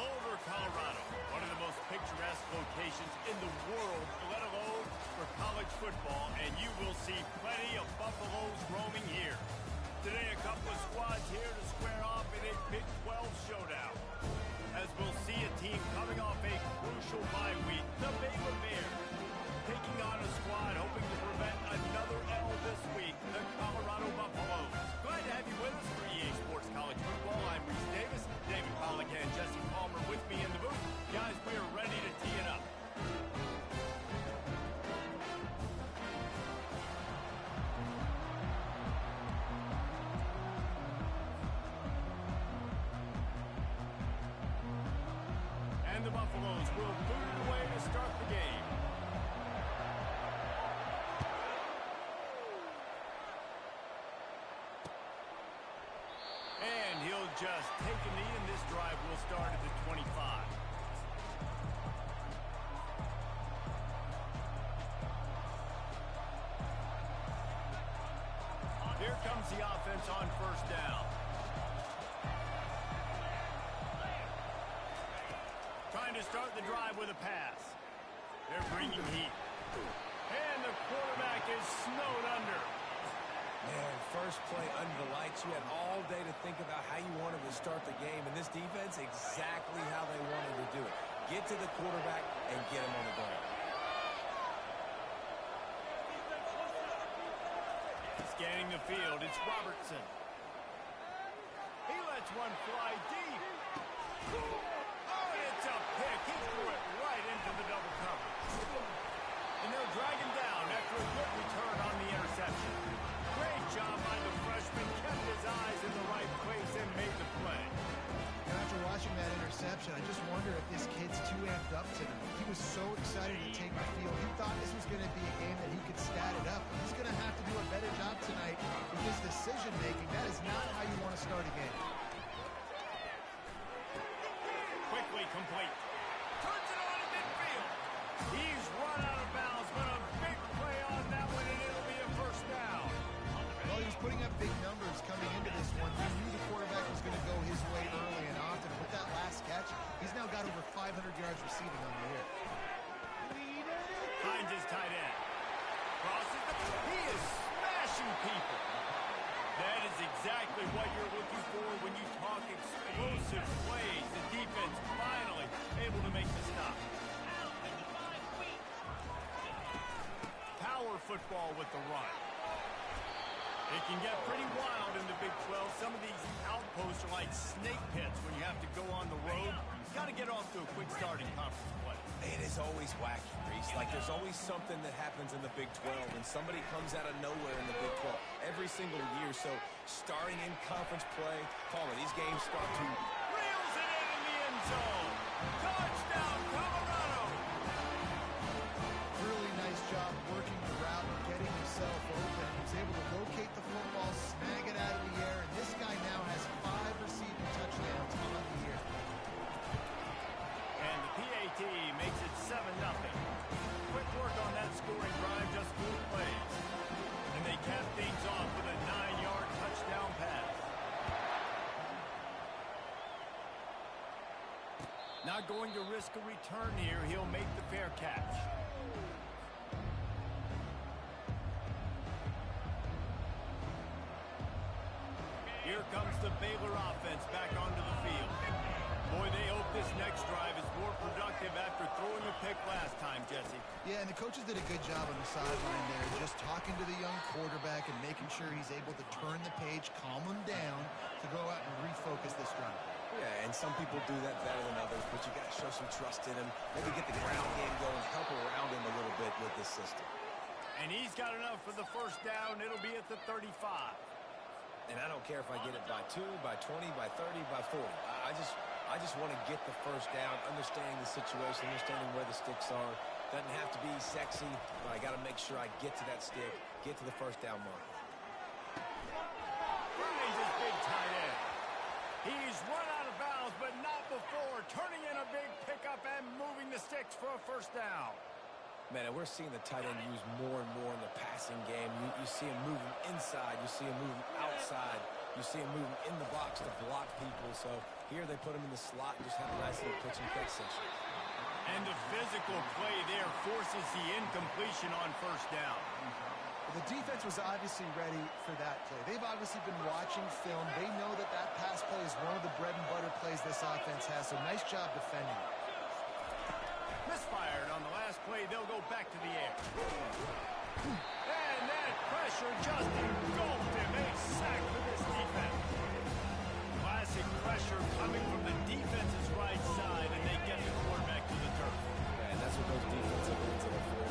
Boulder, Colorado, one of the most picturesque locations in the world, let alone for college football, and you will see plenty of Buffaloes roaming here. Today, a couple of squads here to square off in a Big 12 showdown. As we'll see a team coming off a crucial bye week, the Baylor Bears, taking on a squad hoping to prevent another L this week, the Colorado Buffaloes. Glad to have you with us for EA Sports College Football. I'm Reese Davis, David Pollack and Jesse Palmer with me in the booth. Guys, we are ready to tee it up. And the Buffaloes will boot it away to start the game. And he'll just take a knee, and this drive will start at the 25. Here comes the offense on first down. Trying to start the drive with a pass. They're bringing heat. And the quarterback is snowed under. Man, first play under the lights. You had all day to think about how you wanted to start the game. And this defense, exactly how they wanted to do it. Get to the quarterback and get him on the ground. Scanning the field, it's Robertson. He lets one fly deep. Oh, and it's a pick. He threw it right into the double coverage. And they'll drag him down after a good return on the interception. Great job by the freshman. Kept his eyes in the right place and made the play. And after watching that interception, I just wonder if this kid's too amped up tonight. He was so excited to take the field. He thought this was going to be a game that he could stat it up. He's going to have to do a better job tonight with his decision-making. That is not how you want to start a game. Quickly complete. Turns it on in midfield. He's run out of bounds, but a big play on that one, and it'll be a first down. Well, he was putting up big numbers coming into this one. He knew the quarterback was going to go his way early and often. With that last catch, he's now got over 500 yards receiving on the year. Finds his tight end. Crosses the... He is smashing people. That is exactly what you're looking for when you talk explosive plays. The defense finally able to make the stop. Power football with the run. It can get pretty wild in the Big 12. Some of these outposts are like snake pits when you have to go on the road. You've got to get off to a quick start in conference play. It is always wacky, Reese. Like there's always something that happens in the Big 12, and somebody comes out of nowhere in the Big 12 every single year. So starting in conference play, Palmer, these games start to... Reels it in the end zone. Touchdown, Colorado. Really nice job working the route and getting himself open. He was able to locate the football, snag it out of the air, and this guy now has 5 receiving touchdowns on the year. And the PAT makes it 7-0. Quick work on that scoring drive, just 4 plays. And they cap things off with a 9-yard touchdown pass. Not going to risk a return here. He'll make the fair catch. Here comes the Baylor offense back onto the field. Boy, they hope this next drive is more productive after throwing a pick last time, Jesse. Yeah, and the coaches did a good job on the sideline there, just talking to the young quarterback and making sure he's able to turn the page, calm him down to go out and refocus this drive. Yeah, and some people do that better than others, but you got to show some trust in him. Maybe get the ground game going, help around him a little bit with this system. And he's got enough for the first down. It'll be at the 35. And I don't care if I get it by 2, by 20, by 30, by 40. I just want to get the first down, understanding the situation, understanding where the sticks are. Doesn't have to be sexy, but I got to make sure I get to that stick, get to the first down mark. Finds his big tight end. He's run out of bounds, but not before. Turning in a big pickup and moving the sticks for a first down. Man, and we're seeing the tight end used more and more in the passing game. You see him moving inside. You see him moving outside. You see him moving in the box to block people. So here they put him in the slot and just have a nice little pitch and catch session. And the physical play there forces the incompletion on first down. The defense was obviously ready for that play. They've obviously been watching film. They know that that pass play is one of the bread and butter plays this offense has, so nice job defending. Misfired on the last play. They'll go back to the air. And that pressure just engulfed him. A sack for this defense. Classic pressure coming from the defense's right side, and they get the quarterback to the turf. Yeah, and that's what those defensive ends are for.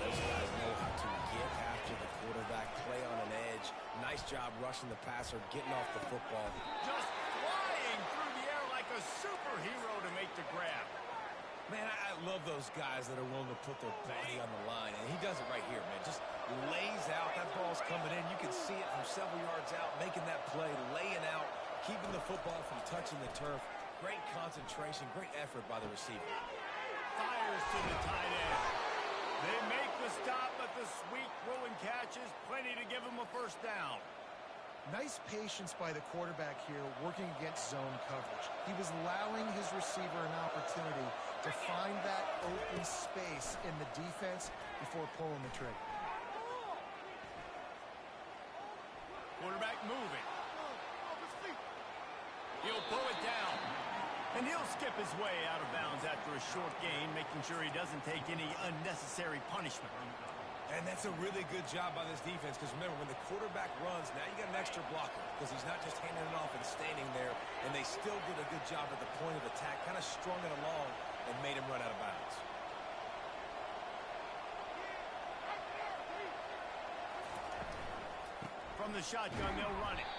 Those guys know how to get after the quarterback, play on an edge. Nice job rushing the passer, getting off the football. Just flying through the air like a superhero to make the grab. Man, I love those guys that are willing to put their body on the line, and he does it right here, man. Just lays out. That ball's coming in. You can see it from several yards out, making that play, laying out, keeping the football from touching the turf. Great concentration, great effort by the receiver. Fires to the tight end. They make the stop, but the sweet throw and catch is plenty to give them a first down. Nice patience by the quarterback here working against zone coverage. He was allowing his receiver an opportunity to find that open space in the defense before pulling the trigger. Quarterback moving. He'll pull it down. And he'll skip his way out of bounds after a short gain, making sure he doesn't take any unnecessary punishment. And that's a really good job by this defense, because remember, when the quarterback runs, now you got an extra blocker, because he's not just handing it off and standing there, and they still did a good job at the point of attack, kind of strung it along and made him run out of bounds. From the shotgun, they'll run it.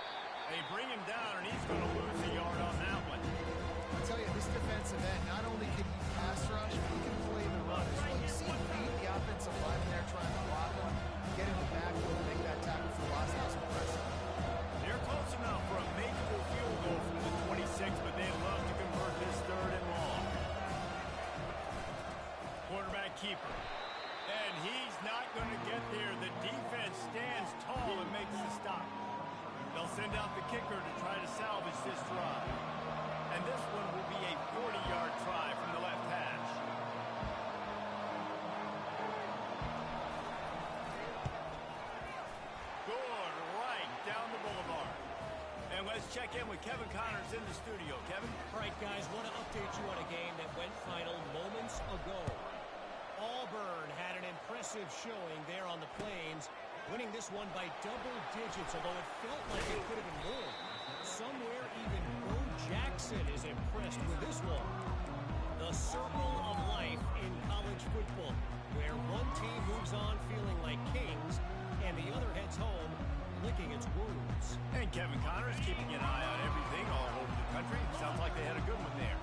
They bring him down, and he's going to lose a yard on that one. I'll tell you, this defensive end, not only can he pass rush, but he can play the run as well. You see him beat the offensive line there trying to block him, get in the backfield and make that tackle for loss. That was impressive. They're close enough for a makeable field goal from the 26, but they'd love to convert this third and long. Quarterback keeper. And he's not going to get there. The defense stands tall and makes the stop. They'll send out the kicker to try to salvage this drive. And this one will be a 40-yard try from the left hash. Good right down the boulevard. And let's check in with Kevin Connors in the studio. Kevin? All right, guys, want to update you on a game that went final moments ago. Auburn had an impressive showing there on the Plains, winning this one by double digits, although it felt like it could have been more. Somewhere even Bo Jackson is impressed with this one. The circle of life in college football, where one team moves on feeling like kings, and the other heads home licking its wounds. And Kevin Connors keeping an eye on everything all over the country. Sounds like they had a good one there.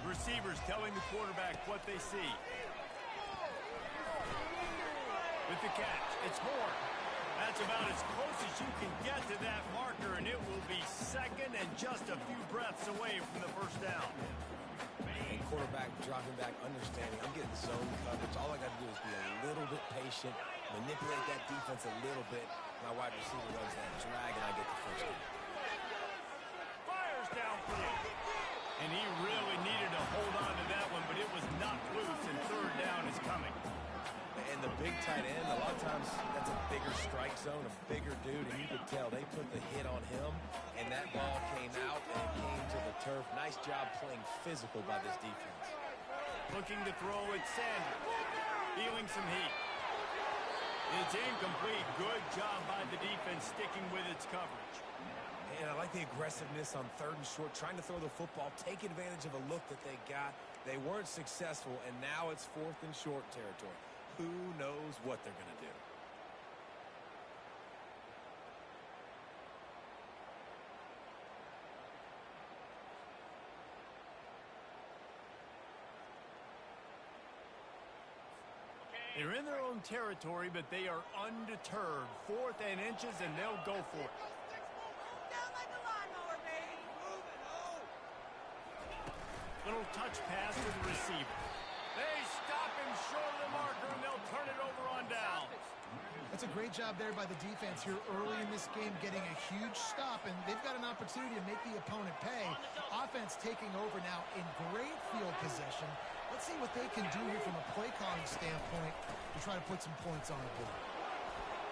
Receivers telling the quarterback what they see. With the catch, it's Horn. That's about as close as you can get to that marker, and it will be second and just a few breaths away from the first down. And quarterback dropping back, understanding, I'm getting zone coverage. All I got to do is be a little bit patient, manipulate that defense a little bit. My wide receiver runs that drag, and I get the first down. Fires downfield. And he really needed to hold on to that one, but it was knocked loose, and third down is coming. And the big tight end, a lot of times that's a bigger strike zone, a bigger dude, and you could tell they put the hit on him, and that ball came out and it came to the turf. Nice job playing physical by this defense. Looking to throw it, Sanders. Feeling some heat. It's incomplete. Good job by the defense sticking with its coverage. And I like the aggressiveness on third and short, trying to throw the football, take advantage of a look that they got. They weren't successful, and now it's fourth and short territory. Who knows what they're going to do? They're in their own territory, but they are undeterred. Fourth and inches, and they'll go for it. Little touch pass to the receiver. They stop him short of the marker, and they'll turn it over on down. That's a great job there by the defense here early in this game, getting a huge stop, and they've got an opportunity to make the opponent pay. Offense taking over now in great field position. Let's see what they can do here from a play calling standpoint to try to put some points on the board.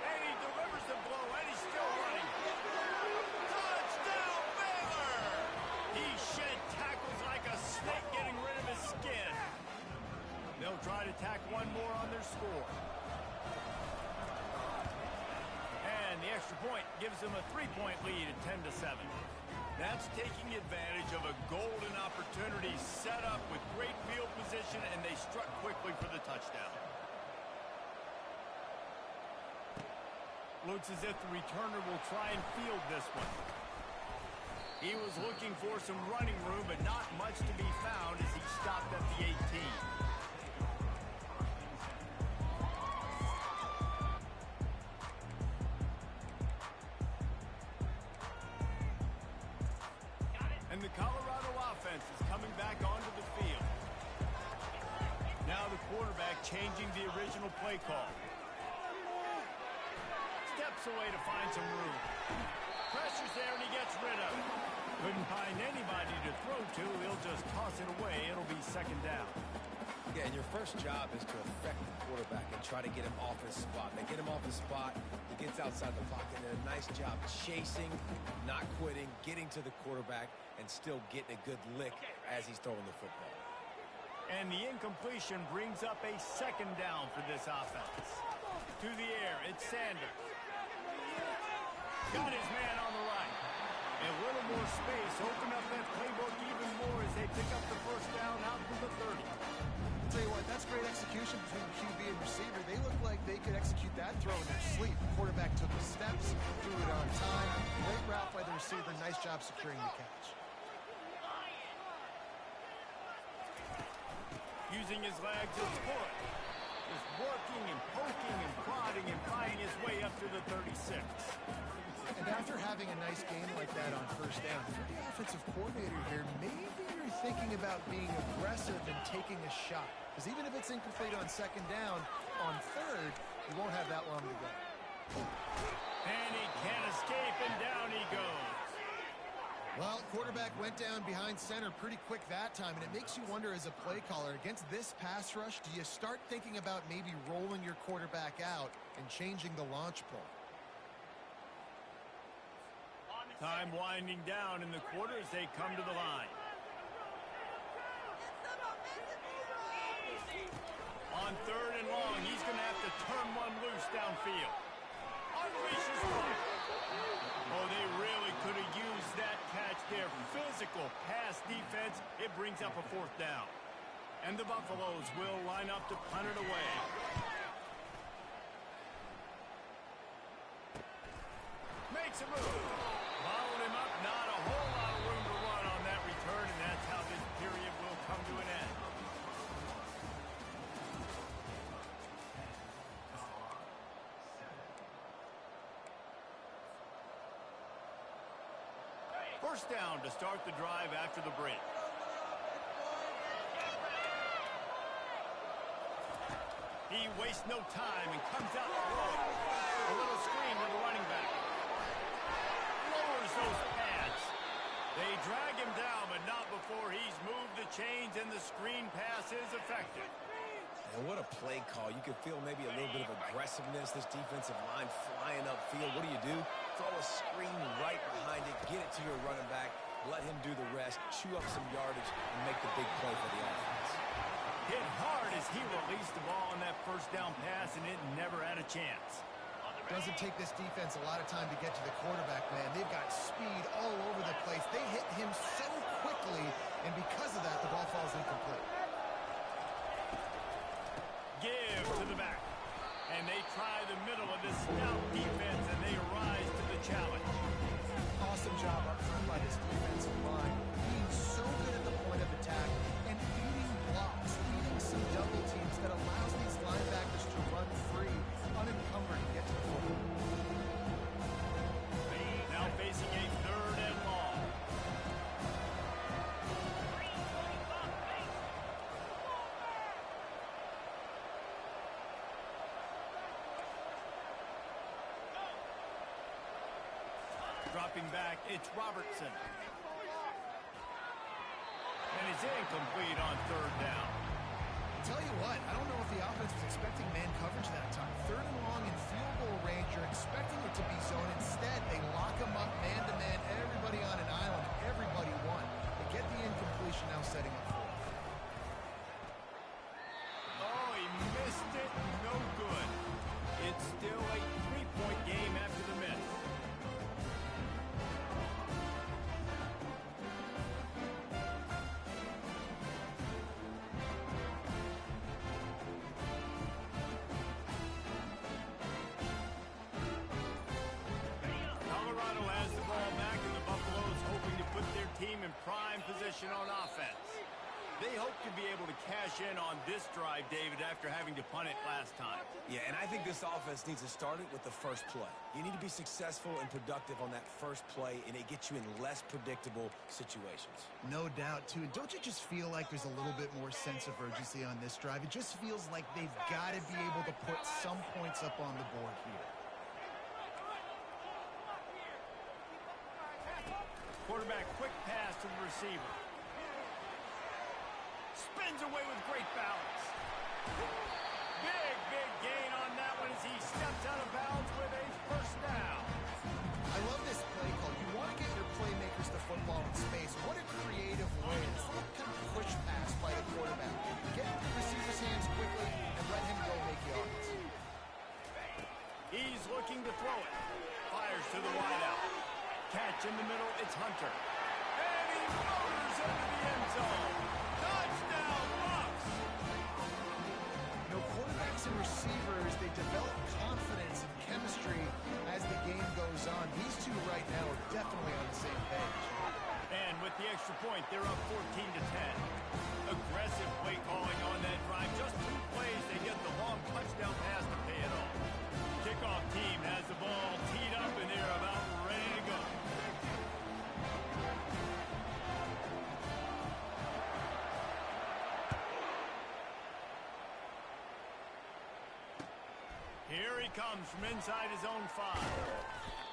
And he delivers the blow, and he's still running. Touchdown, Baylor! He shed tackles like a snake, getting rid of his skin. They'll try to tack one more on their score. And the extra point gives them a 3-point lead at 10-7. That's taking advantage of a golden opportunity set up with great field position, and they struck quickly for the touchdown. Looks as if the returner will try and field this one. He was looking for some running room, but not much to be found as he stopped at the 18. And the Colorado offense is coming back onto the field. Now the quarterback changing the original play call. Steps away to find some room. Pressure's there and he gets rid of it. Couldn't find anybody to throw to. He'll just toss it away. It'll be second down. Yeah, and your first job is to affect the quarterback and try to get him off his spot. They get him off his spot, he gets outside the pocket, and a nice job chasing, not quitting, getting to the quarterback, and still getting a good lick as he's throwing the football. And the incompletion brings up a second down for this offense. To the air, it's Sanders. Got his man on the right. A little more space, open up that playbook even more as they pick up the first down out to the 30. I'll tell you what, that's great execution between QB and receiver. They look like they could execute that throw in their sleep. The quarterback took the steps, threw it on time. Great route by the receiver. Nice job securing the catch. Using his legs as foot. Just working and poking and prodding and finding his way up to the 36. And after having a nice game like that on first down, for the offensive coordinator here, maybe you're thinking about being aggressive and taking a shot. Because even if it's incomplete on second down, on third, you won't have that long to go. And he can't escape, and down he goes. Well, quarterback went down behind center pretty quick that time, and it makes you wonder as a play caller, against this pass rush, do you start thinking about maybe rolling your quarterback out and changing the launch point? Time winding down in the quarter as they come to the line. On third and long, he's going to have to turn one loose downfield. Unleashes one. Oh, they really could have used that catch there. Physical pass defense. It brings up a fourth down. And the Buffaloes will line up to punt it away. Makes a move. Followed him up. Not a whole lot of room to run on that return, and that's how this period will come to an end. First down to start the drive after the break. He wastes no time and comes out the road. A little screen to the running back. Lowers those pads. They drag him down, but not before he's moved the chains and the screen pass is effective. And what a play call. You can feel maybe a little bit of aggressiveness. This defensive line flying upfield. What do? Throw a screen right behind it. Get it to your running back. Let him do the rest. Chew up some yardage and make the big play for the offense. Hit hard as he released the ball on that first down pass, and it never had a chance. Doesn't take this defense a lot of time to get to the quarterback, man. They've got speed all over the place. They hit him so quickly, and because of that, the ball falls incomplete. Give to the back. And they try the middle of this stout defense, and they rise to the challenge. Awesome job up front by this defensive line. Being so good at the point of attack and eating blocks, eating some double teams that allows these linebackers to run free, unencumbered, and get to the football. Now facing a third and long. Dropping back, it's Robertson. And it's incomplete on third down. Tell you what, I don't know if the offense was expecting man coverage that time. Third and long in field goal range, you're expecting it to be zone. Instead, they lock him up man-to-man, everybody on an island, everybody won. They get the incompletion, now setting up for it. Oh, he missed it. No good. It's still a 3-point game after the miss. Colorado has the ball back, and the Buffaloes hoping to put their team in prime position on offense. They hope to be able to cash in on this drive, David, after having to punt it last time. Yeah, and I think this offense needs to start it with the first play. You need to be successful and productive on that first play, and it gets you in less predictable situations. No doubt, too. And don't you just feel like there's a little bit more sense of urgency on this drive? It just feels like they've got to be able to put some points up on the board here. Quarterback, quick pass to the receiver. Spins away with great balance. Big gain on that one as he steps out of bounds with a first down. I love this play call. You want to get your playmakers the football in space. What a creative way. It's a kind of push pass by the quarterback. Get the receiver's hands quickly and let him go make yards. He's looking to throw it. Fires to the wideout. Catch in the middle, it's Hunter. And he motors into the end zone. Touchdown, Bucks! You know, quarterbacks and receivers, they develop confidence and chemistry as the game goes on. These two right now are definitely on the same page. And with the extra point, they're up 14-10. Aggressive play calling on that drive. Just 2 plays, they get the long touchdown pass to pay it off. Kickoff team has the ball teed up, and they're about ready to go. Here he comes from inside his own 5.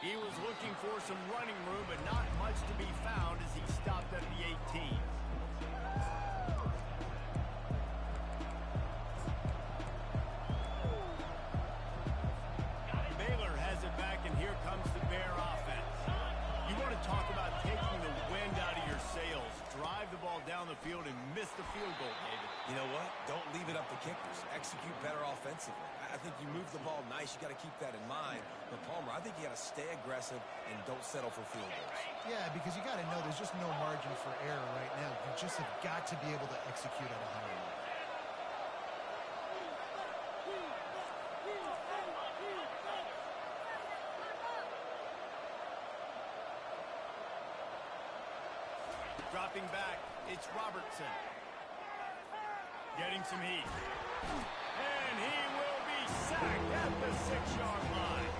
He was looking for some running room, but not much to be found as he stopped at the 18. Baylor has it back, and here comes the Bear offense. You want to talk about taking the wind out of your sails. Drive the ball down the field and miss the field goal, David. You know what? Don't leave it up to kickers. Execute better offensively. I think you move the ball nice. You got to keep that in mind. But Palmer, I think you got to stay aggressive and don't settle for field goals. Yeah, because you got to know there's just no margin for error right now. You just have got to be able to execute at a high level. Dropping back, it's Robertson. Getting some heat. And he will be sacked at the 6-yard line.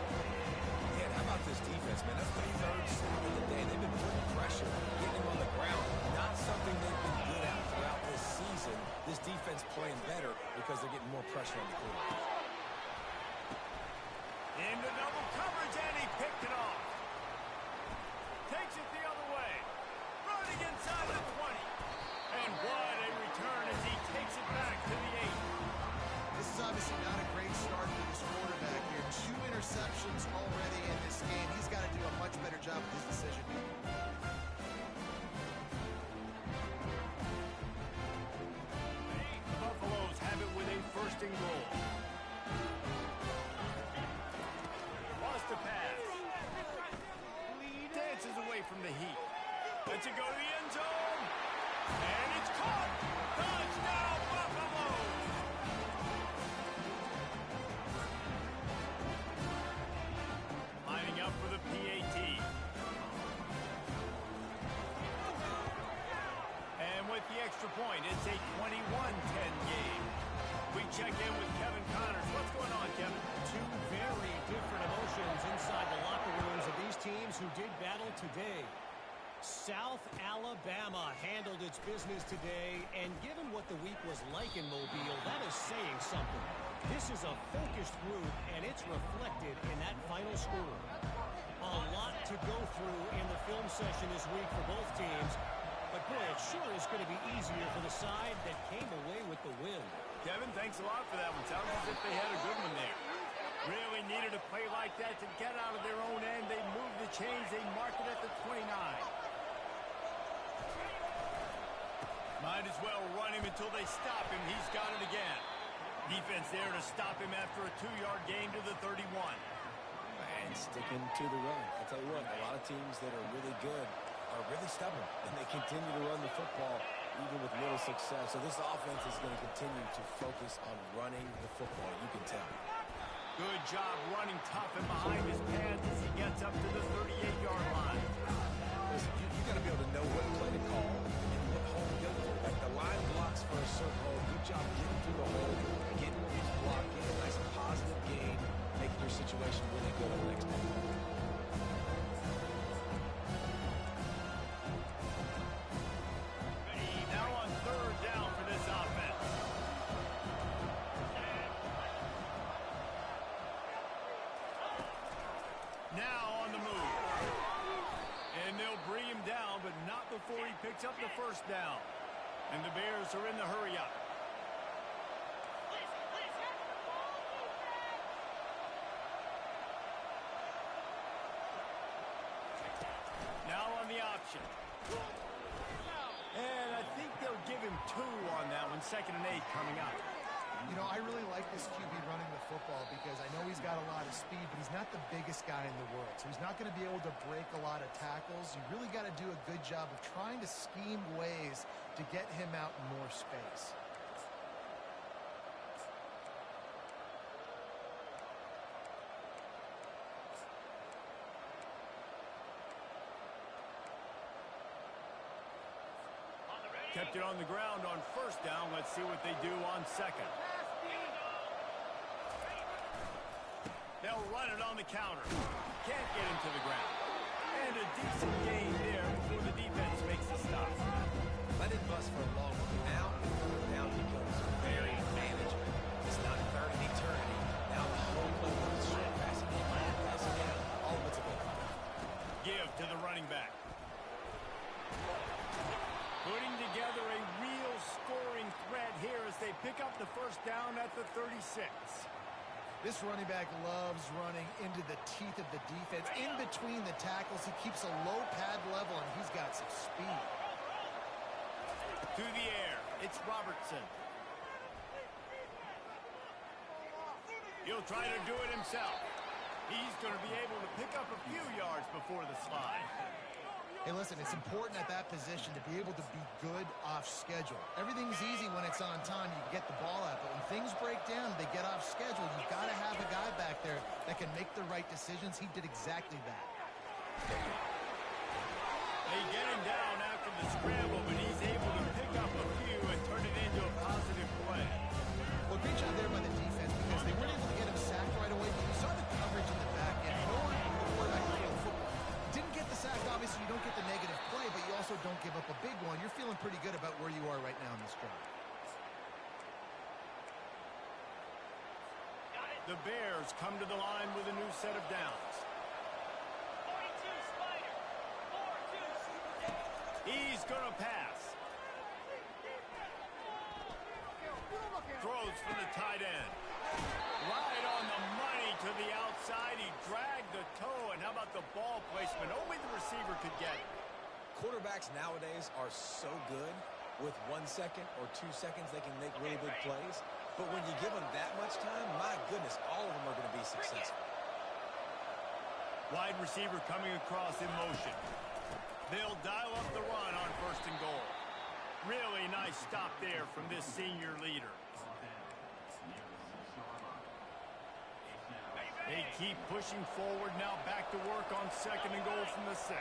Yeah, how about this defense, man? That's the 3rd sack of the day. They've been putting pressure, getting him on the ground. Not something they've been good at throughout this season. This defense playing better because they're getting more pressure on the quarterback. Into double coverage, and he picked it off. Takes it the other way. Running inside the 20. And what a return as he takes it back to the 8. This is obviously not a great start for this quarterback here. 2 interceptions already in this game. He's got to do a much better job with his decision making. The Buffaloes have it with a 1st and goal. Lost a pass. Dances away from the heat. Lets it go to the end zone. And it's caught. Touchdown, Buffaloes. Lining up for the PAT. And with the extra point, it's a 21-10 game. We check in with Kevin Connors. What's going on, Kevin? 2 very different emotions inside the locker rooms of these teams who did battle today. South Alabama handled its business today, and given what the week was like in Mobile, that is saying something. This is a focused group, and it's reflected in that final score. A lot to go through in the film session this week for both teams. But, boy, it sure is going to be easier for the side that came away with the win. Kevin, thanks a lot for that one. Sounds as if they had a good one there. Really needed a play like that to get out of their own end. They moved the chains. They mark it at the 29. Might as well run him until they stop him. He's got it again. Defense there to stop him after a 2-yard gain to the 31. And sticking to the run. I tell you what, a lot of teams that are really good are really stubborn, and they continue to run the football even with little success. So this offense is going to continue to focus on running the football. You can tell. Good job running tough and behind his pads as he gets up to the 38-yard line. Listen, you got to be able to know what play to call and what hole to go for. Like the line blocks for a certain hole. Good job getting through the hole, getting his block, getting a nice positive gain, making your situation really good on the next play. Now on 3rd down for this offense. Now on the move. And they'll bring him down, but not before he picks up the 1st down. And the Bears are in the hurry up. Now on the option. And I think they'll give him 2 on that one. 2nd and 8 coming up. You know, I really like this QB running the football because I know he's got a lot of speed, but he's not the biggest guy in the world. So he's not going to be able to break a lot of tackles. You really got to do a good job of trying to scheme ways to get him out in more space. Kept it on the ground on 1st down. Let's see what they do on 2nd. They'll run it on the counter. Can't get him to the ground. And a decent gain there before the defense makes the stop. Let it bust for a long one. Now, down becomes very manageable. It's not 3rd and eternity. Now the whole play is short passing in, passing down. All of it's available. Give to the running back. Putting together a real scoring threat here as they pick up the 1st down at the 36. This running back loves running into the teeth of the defense. In between the tackles, he keeps a low pad level, and he's got some speed. To the air, it's Robertson. He'll try to do it himself. He's going to be able to pick up a few yards before the slide. Hey, listen, it's important at that position to be able to be good off schedule. Everything's easy when it's on time. You can get the ball out. But when things break down, they get off schedule. You've got to have a guy back there that can make the right decisions. He did exactly that. They get him down after the scramble, but he's able to pick up a few and turn it into a positive play. Well, great job there by the defense because they weren't able to get him sacked right away. But you saw the coverage in the back end. No one the quarterback playing football. Didn't get the sack, obviously. You don't get the negative play, but you also don't give up a big one. You're feeling pretty good about where you are right now in this drive. The Bears come to the line with a new set of downs. He's going to pass. Throws from the tight end. Right on the money to the outside. He dragged the toe, and how about the ball placement? Only the receiver could get it. Quarterbacks nowadays are so good. With 1 second or 2 seconds, they can make really big plays. But when you give them that much time, my goodness, all of them are going to be successful. Wide receiver coming across in motion. They'll dial up the run on 1st and goal. Really nice stop there from this senior leader. They keep pushing forward now, back to work on 2nd and goal from the 6.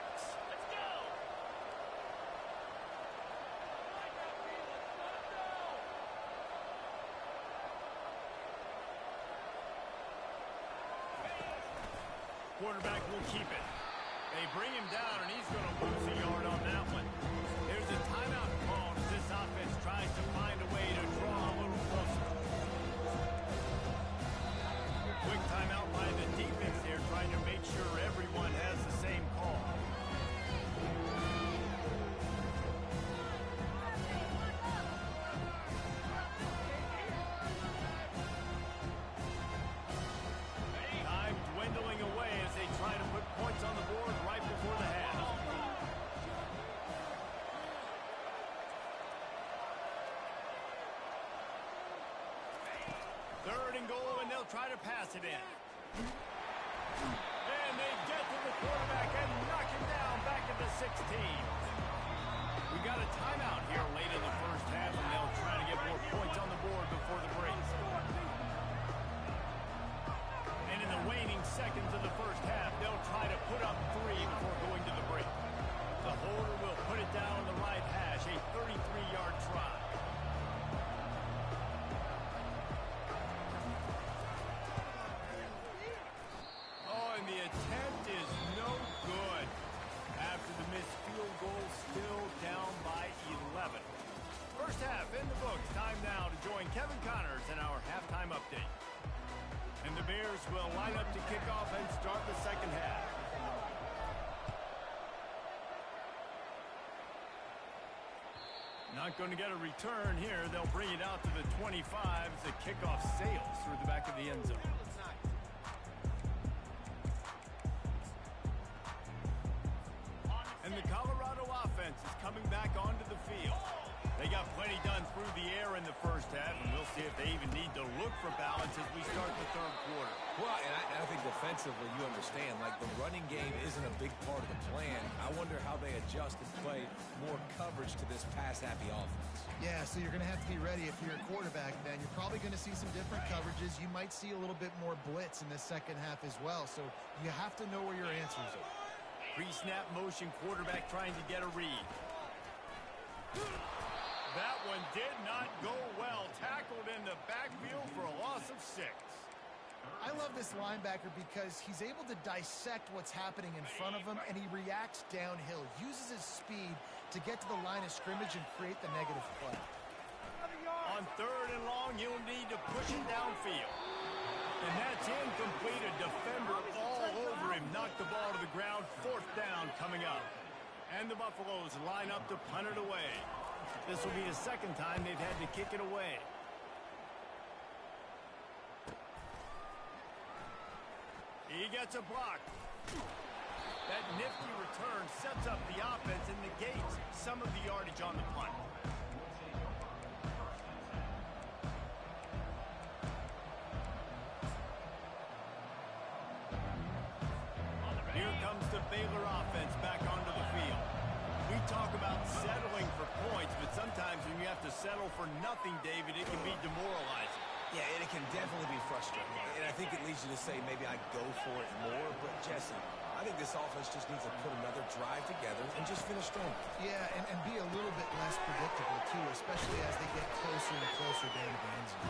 Quarterback will keep it. They bring him down, and he's going to lose a yard on that one. There's a timeout call as this offense tries to find a way to draw a little closer. Quick timeout by the defense there, trying to make sure everyone has they'll try to pass it in. And they get to the quarterback and knock him down back at the 16. We got a timeout here late in the first half, and they'll try to get more points on the board before the break. And in the waning seconds of the first half, they'll try to put up 3 before going to the break. The holder will put it down on the right hash, a 33-yard try. Oh, and the attempt is no good. After the missed field goal, still down by 11. First half in the books. Time now to join Kevin Connors in our halftime update. And the Bears will line up to kick off and start the second half. Not going to get a return here. They'll bring it out to the 25 as the kickoff sails through the back of the end zone. And the Colorado offense is coming back onto the field. They got plenty done through the air in the first half, and we'll see if they even need to look for balance as we start the third quarter. Well, and I think defensively, you understand, like the running game isn't a big part of the plan. I wonder how they adjust and play more coverage to this pass-happy offense. Yeah, so you're going to have to be ready if you're a quarterback, then. You're probably going to see some different coverages. You might see a little bit more blitz in the second half as well, so you have to know where your answers are. Pre-snap motion, quarterback trying to get a read. That one did not go well. Tackled in the backfield for a loss of 6. I love this linebacker because he's able to dissect what's happening in front of him, and he reacts downhill, uses his speed to get to the line of scrimmage and create the negative play. On third and long, you'll need to push it downfield. And that's incomplete. A defender all over him. Knocked the ball to the ground. Fourth down coming up. And the Buffaloes line up to punt it away. This will be the second time they've had to kick it away. He gets a block. That nifty return sets up the offense and negates some of the yardage on the punt. Here comes the Baylor offense back onto the field. We talk about settling for points, but sometimes when you have to settle for nothing, David, it can be demoralizing. Yeah, and it can definitely be frustrating. And I think it leads you to say maybe I go for it more. But, Jesse, I think this offense just needs to put another drive together and just finish strong. Yeah, and be a little bit less predictable, too, especially as they get closer and closer down to the end zone.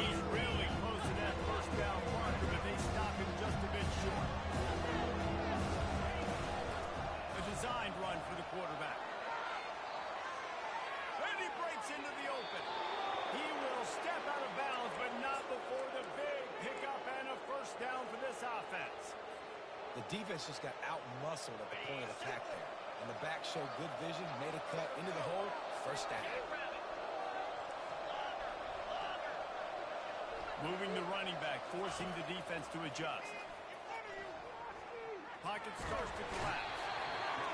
He's really close to that first down marker, but they stop him just a bit short. A designed run for the quarterback. And he breaks into the open. He will step out of bounds, but not before the big pickup and a first down for this offense. The defense just got out-muscled at the point of attack there. And the back showed good vision, made a cut into the hole, first down. Moving the running back, forcing the defense to adjust. Pocket starts to collapse.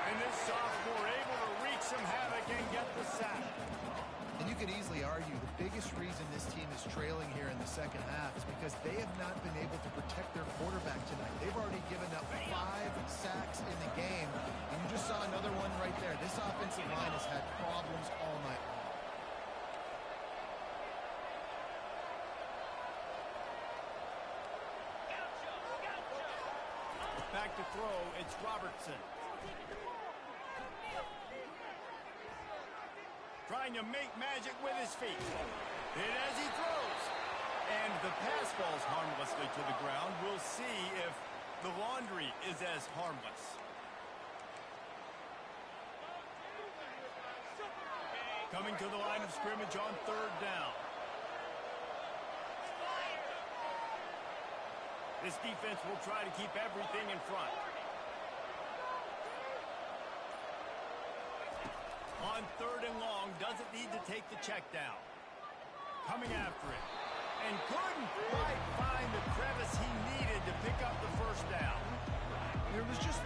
And this sophomore able to wreak some havoc and get the sack. And you could easily argue the biggest reason this team is trailing here in the second half is because they have not been able to protect their quarterback tonight. They've already given up 5 sacks in the game, and you just saw another one right there. This offensive line has had problems all night long. Back to throw, it's Robertson. Trying to make magic with his feet. And as he throws. And the pass falls harmlessly to the ground. We'll see if the laundry is as harmless. Coming to the line of scrimmage on third down. This defense will try to keep everything in front. On third and long, doesn't need to take the check down. Coming after it. And couldn't quite find the crevice he needed to pick up the first down. There was just...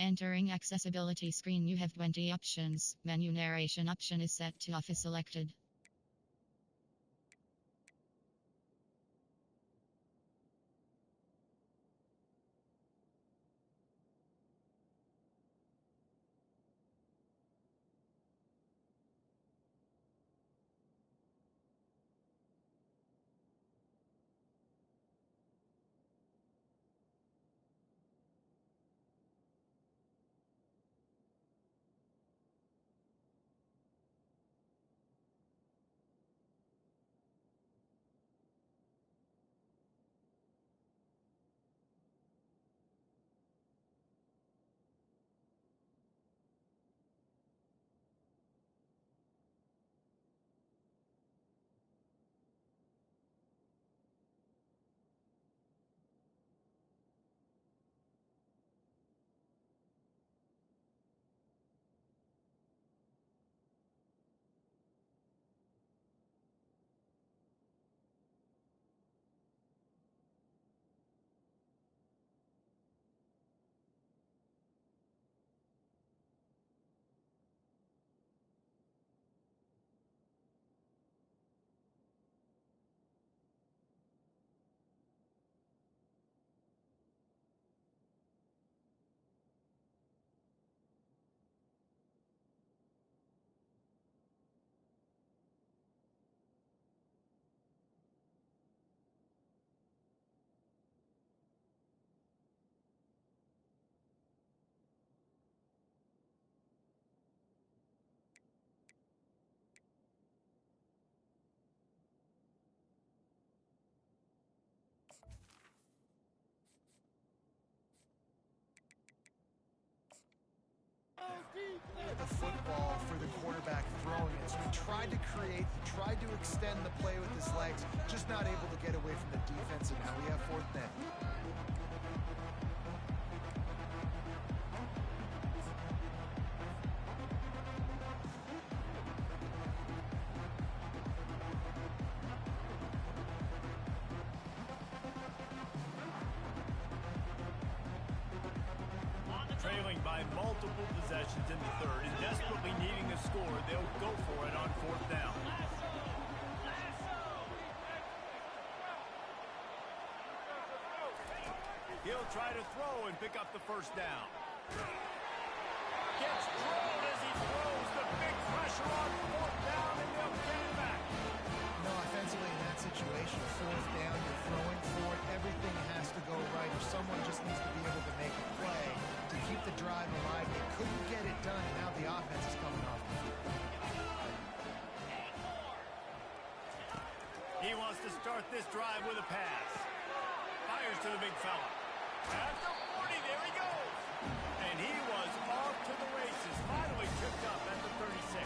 Entering accessibility screen, you have 20 options. Menu narration option is set to off is selected. The football for the quarterback throwing it. So he tried to create, he tried to extend the play with his legs, just not able to get away from the defense, and now we have 4th down. Trailing by multiple possessions in the 3rd and desperately needing a score, they'll go for it on 4th down. He'll try to throw and pick up the 1st down. Gets drilled as he throws, the big pressure on 4th down, and they'll get it back. No, offensively in that situation, 4th down, you're throwing for it, everything has to go right, or someone just needs to be able to make a play to keep the drive alive. They couldn't get it done, and now the offense is coming off the field. He wants to start this drive with a pass. Fires to the big fella. At the 40, there he goes. And he was off to the races, finally tripped up at the 36.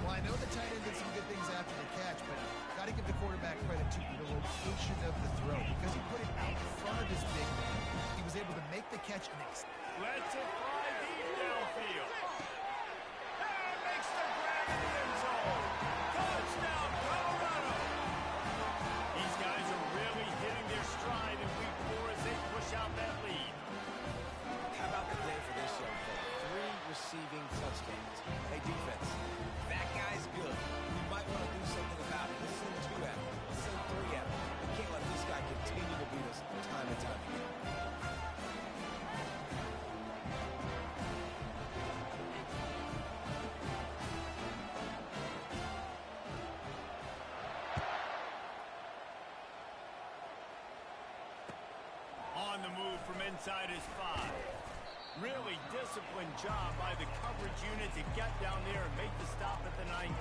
Well, I know the tight end did some good things after the catch, but got to give the quarterback credit to the location of the throw, because he put it out in front of his big man. He was able to make the catch and lets it fly deep downfield. And makes the grab in the end zone. Touchdown, Colorado. These guys are really hitting their stride in week 4 as they push out that lead. How about the day for this young fella? 3 receiving touchdowns. Hey, defense, that guy's good. We might want to do something about it. Let's send 2 at him. Let's send 3 at him. We can't let this guy continue to beat us time and time again. On the move from inside his 5. Really disciplined job by the coverage unit to get down there and make the stop at the 19.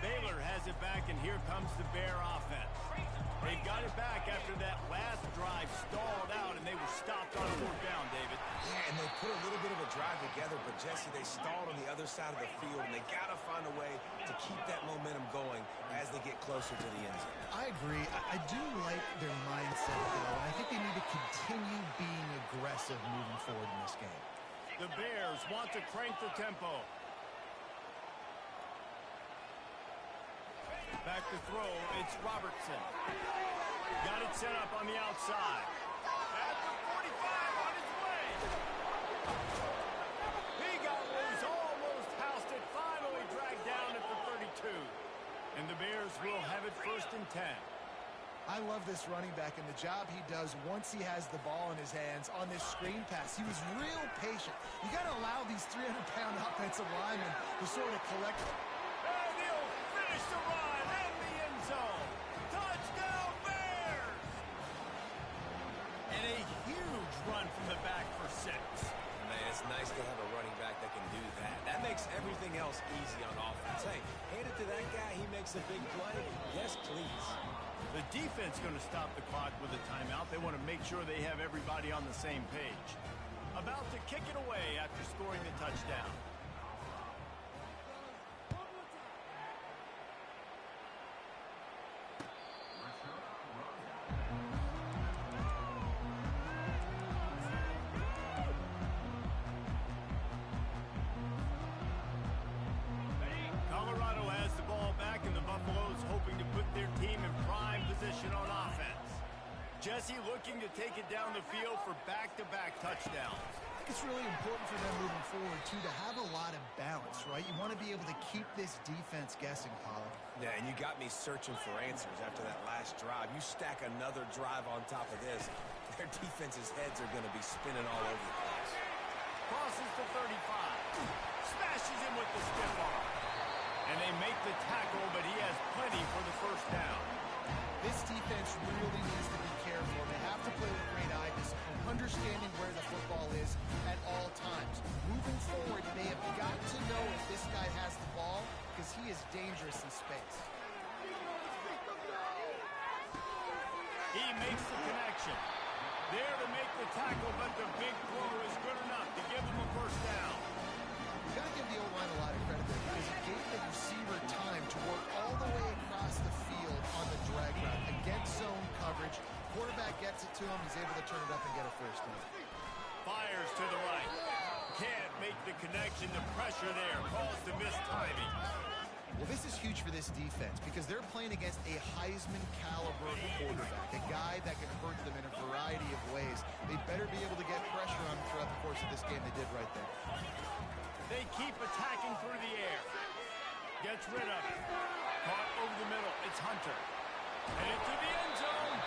Baylor has it back, and here comes the Bear offense. They've got it back after that last drive stalled out, and they were stopped on 4th down, David. Yeah, and they put a little bit of a drive together, but Jesse, they stalled on the other side of the field, and they got to find a way to keep that momentum going as they get closer to the end zone. I agree. I do like their mindset, though, and I think they need to continue being aggressive moving forward in this game. The Bears want to crank the tempo. Back to throw, it's Robertson. Got it set up on the outside. will have it 1st and 10. I love this running back and the job he does once he has the ball in his hands on this screen pass. He was real patient. You got to allow these 300-pound offensive linemen to sort of collect. And he'll finish the run in the end zone. Touchdown, Bears! And a huge run from the back for 6. Man, it's nice to have a running back that can do that. That makes everything else easy on offense. Hey, hand it to that guy. He makes a big play. Yes, please. The defense going to stop the clock with a timeout. They want to make sure they have everybody on the same page. About to kick it away after scoring the touchdown. Colorado has the ball back, and the Buffaloes hoping to put their team in prime position on offense. Jesse looking to take it down the field for back-to-back touchdowns. I think it's really important for them moving forward, too, to have a lot of balance, right? You want to be able to keep this defense guessing, Pollard. Yeah, and you got me searching for answers after that last drive. You stack another drive on top of this, their defense's heads are going to be spinning all over the place. Crosses to 35. Smashes him with the stiff arm. And they make the tackle, but he has plenty for the 1st down. This defense really needs to be careful. They have to play with great eye discipline, understanding where the football is at all times. Moving forward, they have got to know if this guy has the ball, because he is dangerous in space. He makes the connection. There to make the tackle, but the big throw is good enough to give him a 1st down. You got to give the O-line a lot of credit there, because he gave the receiver time to work all the way across the field on the drag route against zone coverage. Quarterback gets it to him. He's able to turn it up and get a 1st down. Fires to the right. Can't make the connection. The pressure there caused the missed timing. Well, this is huge for this defense because they're playing against a Heisman-caliber quarterback, a guy that can hurt them in a variety of ways. They better be able to get pressure on him throughout the course of this game. They did right there. They keep attacking through the air. Gets rid of it. Caught over the middle. It's Hunter. And into the end zone.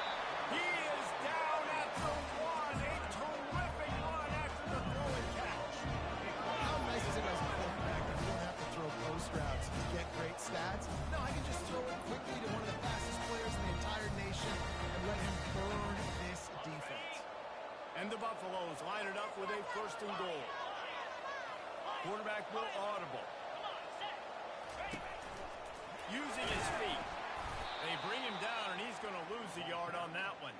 He is down at the 1. A terrific run after the throw and catch. How nice is it as a quarterback that you don't have to throw post routes to get great stats? No, I can just throw it quickly to one of the fastest players in the entire nation and let him burn this defense. And the Buffaloes line it up with a 1st and goal. Quarterback will audible. Using his feet. They bring him down, and he's going to lose a yard on that one.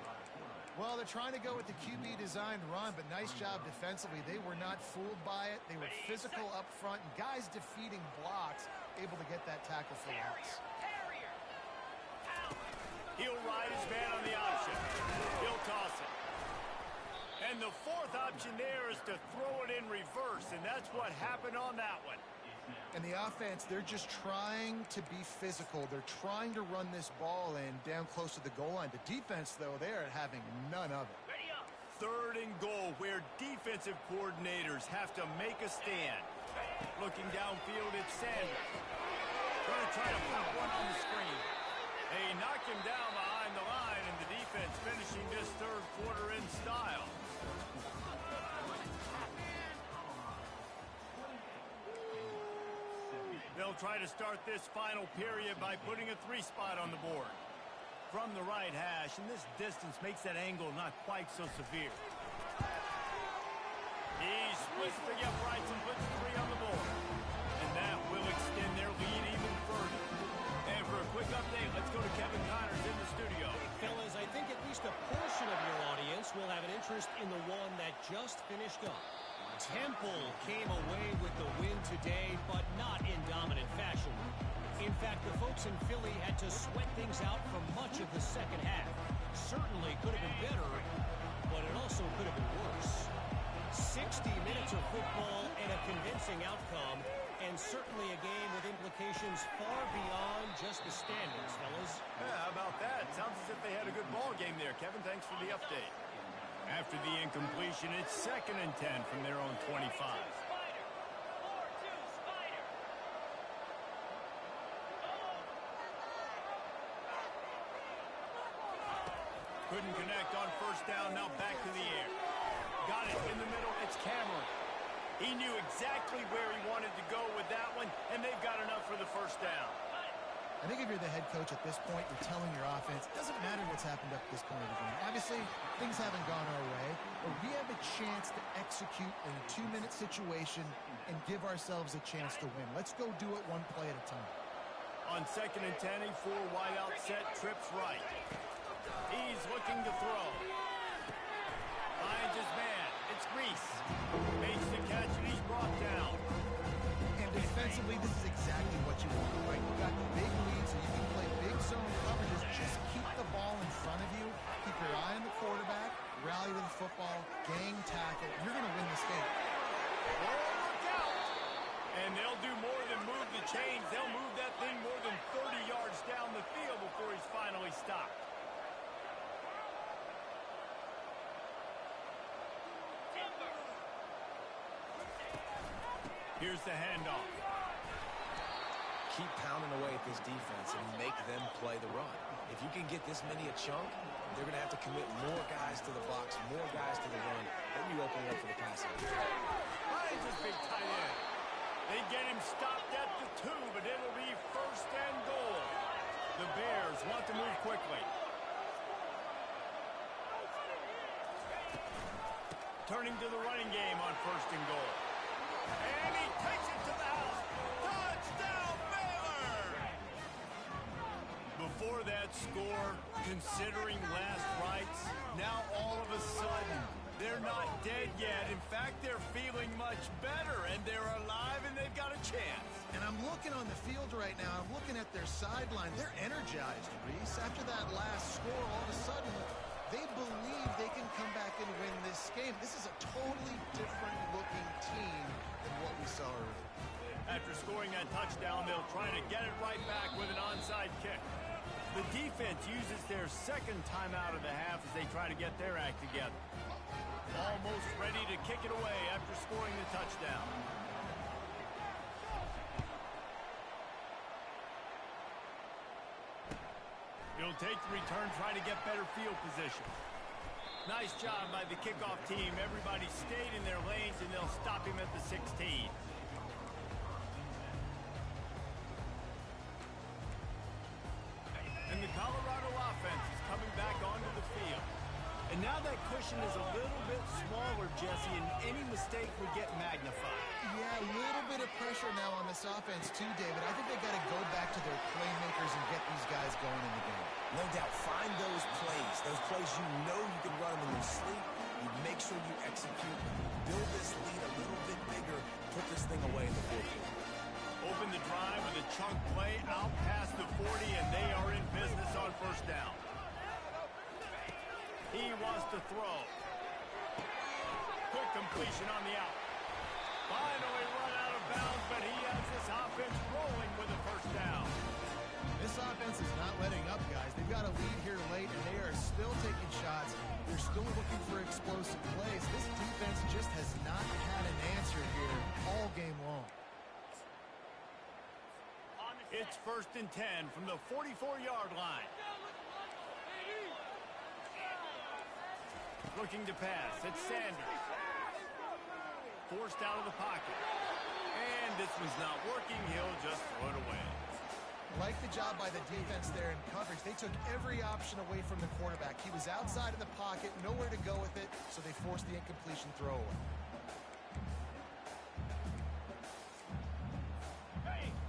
Well, they're trying to go with the QB-designed run, but nice job defensively. They were not fooled by it. They were physical up front, and guys defeating blocks, able to get that tackle for loss. He'll ride his man on the option. He'll toss it. And the 4th option there is to throw it in reverse, and that's what happened on that one. And the offense, they're just trying to be physical. They're trying to run this ball in down close to the goal line. The defense, though, they're having none of it. 3rd and goal, where defensive coordinators have to make a stand. Looking downfield, it's Sanders. Going to try to put one on the screen. They knock him down behind the line, and the defense finishing this 3rd quarter in style. They'll try to start this final period by putting a 3 spot on the board. From the right hash, and this distance makes that angle not quite so severe. He splits the uprights and puts 3 on the board. And that will extend their lead even further. And for a quick update, let's go to Kevin Connors in the studio. Fellas, I think at least a portion of your audience will have an interest in the one that just finished up. Temple came away with the win today, but not in dominant fashion. In fact, the folks in Philly had to sweat things out for much of the second half. Certainly could have been better, but it also could have been worse. 60 minutes of football and a convincing outcome, and certainly a game with implications far beyond just the standings, fellas. Yeah, how about that? Sounds as if they had a good ball game there, Kevin. Thanks for the update. After the incompletion, it's 2nd and 10 from their own 25. Couldn't connect on first down. Now back to the air. Got it in the middle. It's Cameron. He knew exactly where he wanted to go with that one, and they've got enough for the first down. I think if you're the head coach at this point, you're telling your offense, it doesn't matter what's happened up to this point of the game. Obviously, things haven't gone our way, but we have a chance to execute in a 2-minute situation and give ourselves a chance to win. Let's go do it one play at a time. On 2nd and 10, a 4-wide out set, trips right. He's looking to throw. Finds his man. It's Reese. Makes the catch, and he's brought down. And defensively, this is exactly what you want, right? You got the big lead, so you can play big zone coverages. Just keep the ball in front of you. Keep your eye on the quarterback. Rally to the football. Gang tackle. You're going to win this game. Oh, look out! And they'll do more than move the chains. They'll move that thing more than 30 yards down the field before he's finally stopped. Here's the handoff. Keep pounding away at this defense and make them play the run. If you can get this many a chunk, they're going to have to commit more guys to the box, more guys to the run. Then you open it up for the passing. Finds his big tight end. They get him stopped at the 2, but it'll be 1st and goal. The Bears want to move quickly. Turning to the running game on 1st and goal. And he takes it to the house. Touchdown, Baylor! Before that score, considering last rites, now all of a sudden, they're not dead yet. In fact, they're feeling much better, and they're alive, and they've got a chance. And I'm looking on the field right now. I'm looking at their sideline. They're energized, Reese. After that last score, all of a sudden, they believe they can come back and win this game. This is a totally different-looking team than what we saw earlier. After scoring that touchdown, they'll try to get it right back with an onside kick. The defense uses their 2nd timeout of the half as they try to get their act together. Almost ready to kick it away after scoring the touchdown. He'll take the return, trying to get better field position. Nice job by the kickoff team. Everybody stayed in their lanes, and they'll stop him at the 16. And the Colorado offense is coming back onto the field. And now that cushion is a little bit smaller, Jesse, and any mistake would get magnified. Yeah, a little bit of pressure now on this offense too, David. I think they got to go back to their playmakers and get these guys going in the game. No doubt, find those plays you know you can run them in your sleep. You make sure you execute, build this lead a little bit bigger, put this thing away in the 4th quarter. Open the drive with a chunk play out past the 40, and they are in business on 1st down. He wants to throw. Quick completion on the out. Finally run out of bounds, but he has this offense rolling with a 1st down. This offense is not letting up, guys. They've got a lead here late, and they are still taking shots. They're still looking for explosive plays. This defense just has not had an answer here all game long. It's 1st and 10 from the 44-yard line. Looking to pass. It's Sanders. Forced out of the pocket. And this one's not working. He'll just throw it away. Like the job by the defense there in coverage. They took every option away from the quarterback. He was outside of the pocket, nowhere to go with it, so they forced the incompletion throwaway.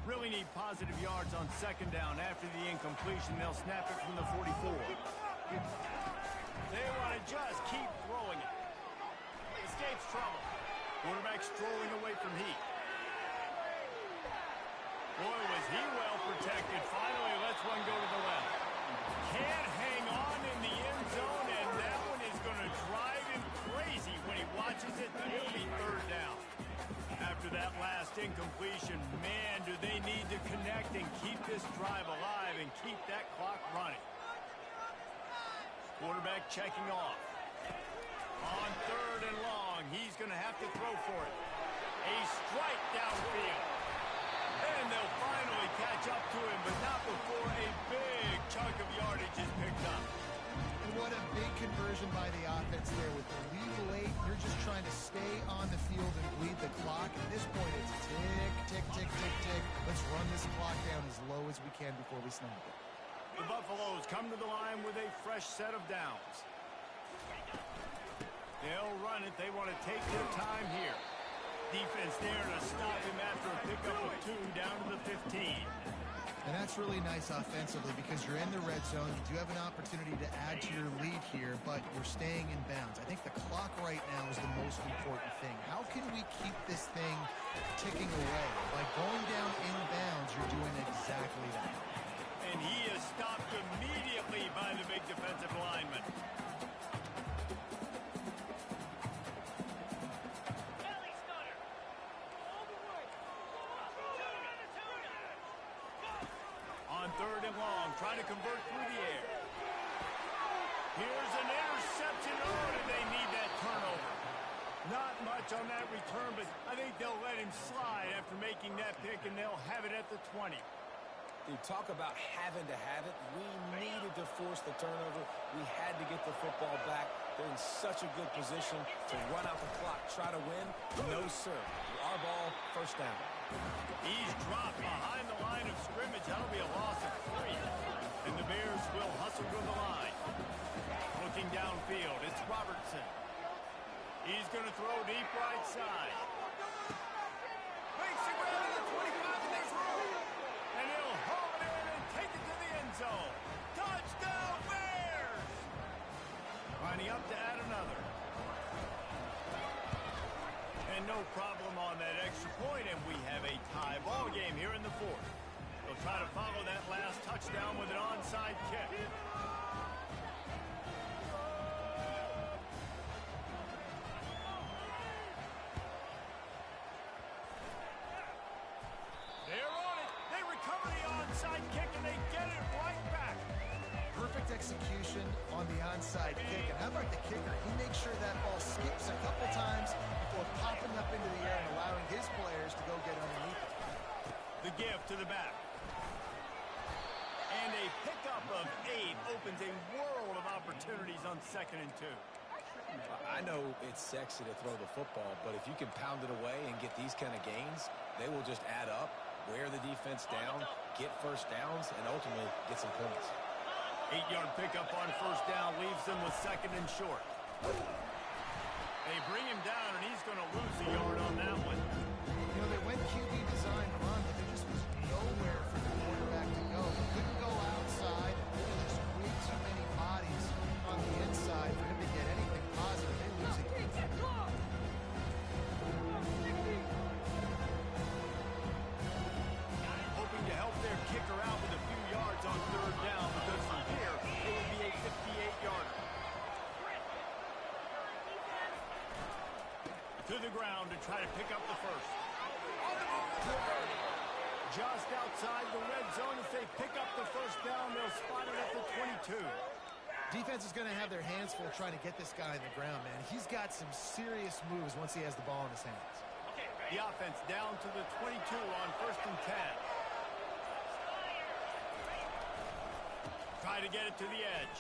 Really need positive yards on 2nd down. After the incompletion, they'll snap it from the 44. They want to just keep throwing it. Escapes trouble. Quarterback strolling away from heat. Boy, was he well protected. Finally lets one go to the left. Can't hang on in the end zone, and that one is going to drive him crazy when he watches it. It'll be 3rd down. After that last incompletion, man, do they need to connect and keep this drive alive and keep that clock running. Quarterback checking off. On 3rd and long, he's going to have to throw for it. A strike downfield. And they'll finally catch up to him, but not before a big chunk of yardage is picked up. And what a stay on the field and bleed the clock. At this point, it's tick, tick, tick, tick, tick. Let's run this clock down as low as we can before we snap it. The Buffaloes come to the line with a fresh set of downs. They'll run it. They want to take their time here. Defense there to stop him after a pickup of 2 down to the 15. And that's really nice offensively because you're in the red zone. You do have an opportunity to add to your lead here, but you're staying in bounds. I think the clock right now is the most important thing. How can we keep this thing ticking away? By going down in bounds, you're doing exactly that. And he is stopped immediately by the big defensive lineman. On 3rd and long, trying to convert through the air. Here's an interception. Oh, and they need that turnover. Not much on that return, but I think they'll let him slide after making that pick, and they'll have it at the 20. You talk about having to have it. We needed to force the turnover. We had to get the football back. They're in such a good position to run out the clock, try to win. No, sir. Our ball, first down. He's dropped behind the line of scrimmage. That'll be a loss of 3. And the Bears will hustle to the line. Looking downfield, it's Robertson. He's going to throw deep right side. Makes the grab at the 25, and there's room. And he'll haul it in and take it to the end zone. Touchdown, Bears! Lining up to add another. And no problem on that extra point, and we have a tie ball game here in the 4th. They'll try to follow that last touchdown with an onside kick. They're on it. They recover the onside kick, and they get it right back. Perfect execution on the onside kick. And how about the kicker? He makes sure that ball skips a couple times before popping up into the air and allowing his players to go get underneath it. The give to the back. And a pickup of 8 opens a world of opportunities on 2nd and 2. I know it's sexy to throw the football, but if you can pound it away and get these kind of gains, they will just add up, wear the defense down, get first downs, and ultimately get some points. 8-yard pickup on first down leaves them with 2nd and short. They bring him down, and he's going to lose a yard on that one. You know, they went QB design run, but there just was nowhere for the quarterback to go. He couldn't go outside. There were just way too many bodies on the inside for him to get anything positive. They lose it. Hoping to help their kicker out with a few yards on 3rd down, because from here, it will be a 58-yarder. To the ground to try to pick up the first. Just outside the red zone. If they pick up the first down, they'll spot it at the 22. Defense is going to have their hands full trying to get this guy in the ground, man. He's got some serious moves once he has the ball in his hands. The offense down to the 22 on 1st and 10. Try to get it to the edge.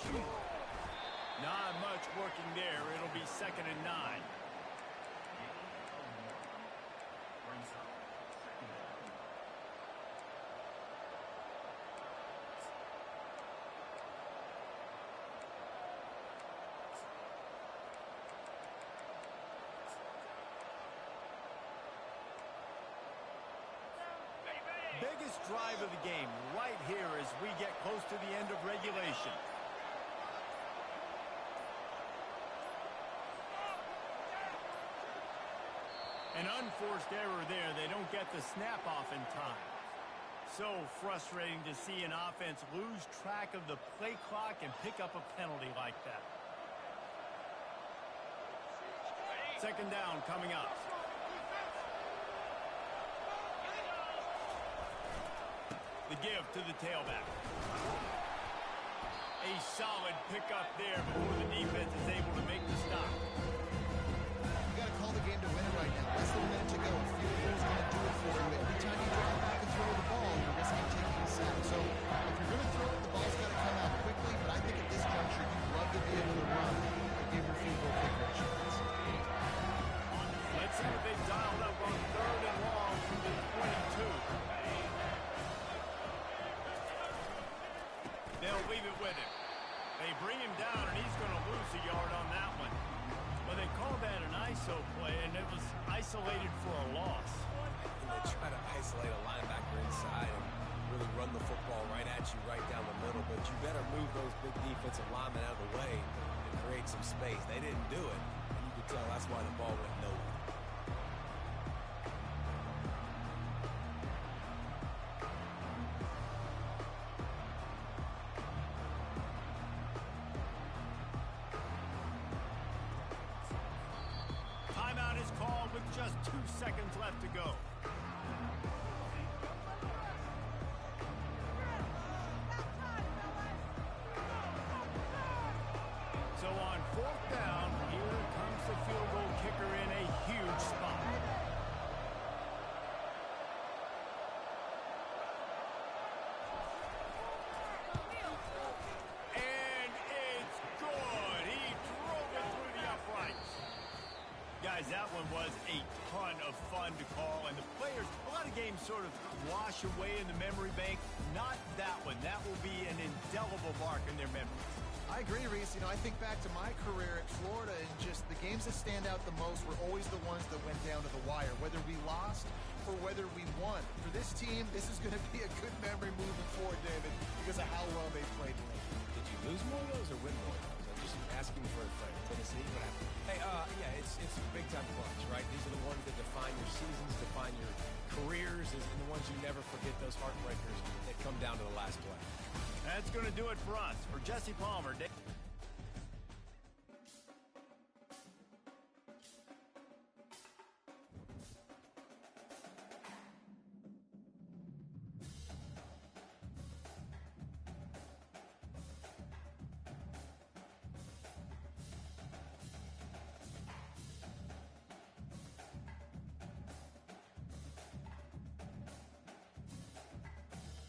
Not much working there. It'll be 2nd and 9. Biggest drive of the game right here as we get close to the end of regulation. An unforced error there. They don't get the snap off in time. So frustrating to see an offense lose track of the play clock and pick up a penalty like that. 2nd down coming up. The give to the tailback. A solid pickup there before the defense is able to make the stop. You got to call the game to win it right now. Less than a minute to go. A field goal is going to do it for you. Every time you drop back and throw the ball, you're risking taking a sack. So if you're going to throw it, the ball's got to come out quickly. But I think at this juncture, you'd love to be able to run and give your field goal kicker a chance. On They bring him down, and he's going to lose a yard on that one. Well, they called that an ISO play, and it was isolated for a loss. And they try to isolate a linebacker inside and really run the football right at you, right down the middle. But you better move those big defensive linemen out of the way and create some space. They didn't do it, and you could tell that's why the ball went nowhere. Timeout is called with just 2 seconds left to go. So on 4th down, here comes the field goal kicker in a huge spot. And it's good. He drove it through the uprights. Guys, that one was a ton of fun to call, and the players, a lot of games sort of wash away in the memory bank. Not that one. That will be an indelible mark in their memories. I agree, Reese. I think back to my career at Florida, and just the games that stand out the most were always the ones that went down to the wire, whether we lost or whether we won. For this team, this is going to be a good memory moving forward, David, because of how well they played today. Did you lose more of those or win more of those? I'm just asking for a friend. Tennessee, what happened? Hey, yeah, it's big time clutch, right? These are the ones that define your seasons, define your careers, and the ones you never forget, those heartbreakers that come down to the last play. That's going to do it for us. For Jesse Palmer, Dave.